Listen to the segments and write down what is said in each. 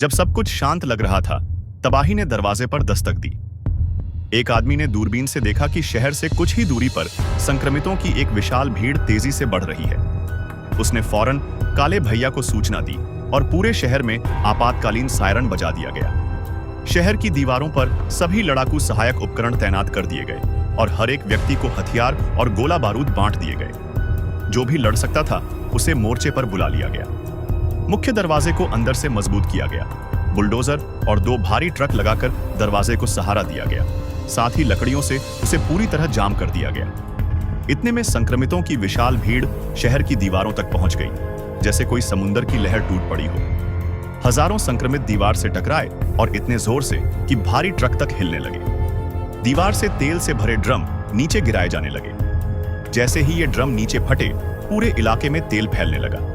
जब सब कुछ शांत लग रहा था, तबाही ने दरवाजे पर दस्तक दी। एक आदमी ने दूरबीन से देखा कि शहर से कुछ ही दूरी पर संक्रमितों की एक विशाल भीड़ तेजी से बढ़ रही है। उसने फौरन काले भैया को सूचना दी और पूरे शहर में आपातकालीन सायरन बजा दिया गया। शहर की दीवारों पर सभी लड़ाकू सहायक उपकरण तैनात कर दिए गए और हर एक व्यक्ति को हथियार और गोला बारूद बांट दिए गए। जो भी लड़ सकता था उसे मोर्चे पर बुला लिया गया। मुख्य दरवाजे को अंदर से मजबूत किया गया। बुलडोजर और 2 भारी ट्रक लगाकर दरवाजे को सहारा दिया गया। साथ ही लकड़ियों से उसे पूरी तरह जाम कर दिया गया। इतने में संक्रमितों की विशाल भीड़ शहर की दीवारों तक पहुंच गई, जैसे कोई समुंदर की लहर टूट पड़ी हो। हजारों संक्रमित दीवार से टकराए और इतने जोर से कि भारी ट्रक तक हिलने लगे। दीवार से तेल से भरे ड्रम नीचे गिराए जाने लगे। जैसे ही ये ड्रम नीचे फटे, पूरे इलाके में तेल फैलने लगा।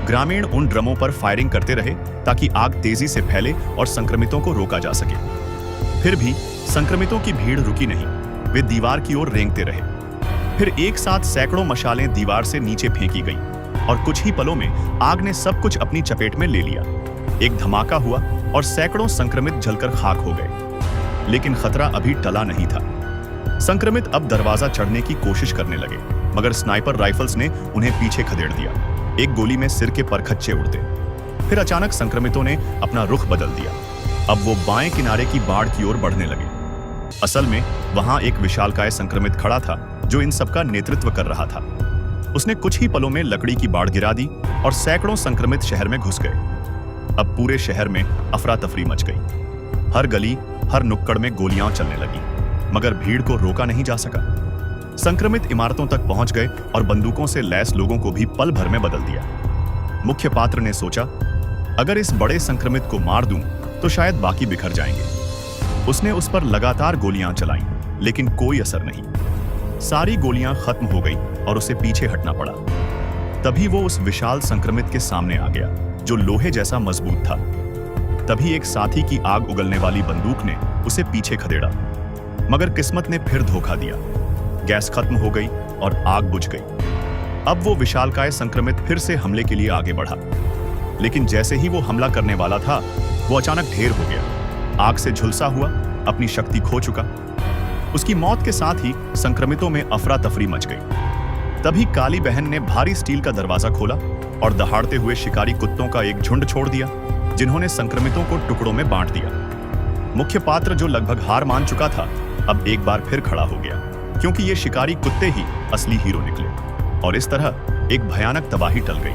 ग्रामीण उन ड्रमों पर फायरिंग करते रहे ताकि आग तेजी से फैले और संक्रमितों को रोका जा सके। फिर भी संक्रमितों की भीड़ रुकी नहीं। वे दीवार की ओर रेंगते रहे। फिर एक साथ सैकड़ों मशालें दीवार से नीचे फेंकी गईं और कुछ ही पलों में आग ने सब कुछ अपनी चपेट में ले लिया। एक धमाका हुआ और सैकड़ों संक्रमित जलकर खाक हो गए। लेकिन खतरा अभी टला नहीं था। संक्रमित अब दरवाजा चढ़ने की कोशिश करने लगे, मगर स्नाइपर राइफल्स ने उन्हें पीछे खदेड़ दिया। एक गोली में सिर के परखच्चे उड़ते। फिर अचानक संक्रमितों ने अपना रुख बदल दिया। अब वो बाएं किनारे की बाढ़ की ओर बढ़ने लगे। असल में वहां एक विशालकाय संक्रमित खड़ा था जो इन सबका नेतृत्व कर रहा था। उसने कुछ ही पलों में लकड़ी की बाढ़ गिरा दी और सैकड़ों संक्रमित शहर में घुस गए। अब पूरे शहर में अफरा तफरी मच गई। हर गली, हर नुक्कड़ में गोलियां चलने लगी, मगर भीड़ को रोका नहीं जा सका। संक्रमित इमारतों तक पहुंच गए और बंदूकों से लैस लोगों को भी पल भर में बदल दिया। मुख्य पात्र ने सोचा, अगर इस बड़े संक्रमित को मार दूं तो शायद बाकी बिखर जाएंगे। उसने उस पर लगातार गोलियां चलाईं, लेकिन कोई असर नहीं। सारी गोलियां खत्म हो गई और उसे पीछे हटना पड़ा। तभी वो उस विशाल संक्रमित के सामने आ गया जो लोहे जैसा मजबूत था। तभी एक साथी की आग उगलने वाली बंदूक ने उसे पीछे खदेड़ा, मगर किस्मत ने फिर धोखा दिया। गैस खत्म हो गई और आग बुझ गई। अब वो विशालकाय संक्रमित फिर से हमले के लिए आगे बढ़ा, लेकिन जैसे ही वो हमला करने वाला था, वो अचानक ढेर हो गया। आग से झुलसा हुआ, अपनी शक्ति खो चुका। उसकी मौत के साथ ही संक्रमितों में अफरा तफरी मच गई। तभी काली बहन ने भारी स्टील का दरवाजा खोला और दहाड़ते हुए शिकारी कुत्तों का एक झुंड छोड़ दिया, जिन्होंने संक्रमितों को टुकड़ों में बांट दिया। मुख्य पात्र, जो लगभग हार मान चुका था, अब एक बार फिर खड़ा हो गया, क्योंकि ये शिकारी कुत्ते ही असली हीरो निकले। और इस तरह एक भयानक तबाही टल गई।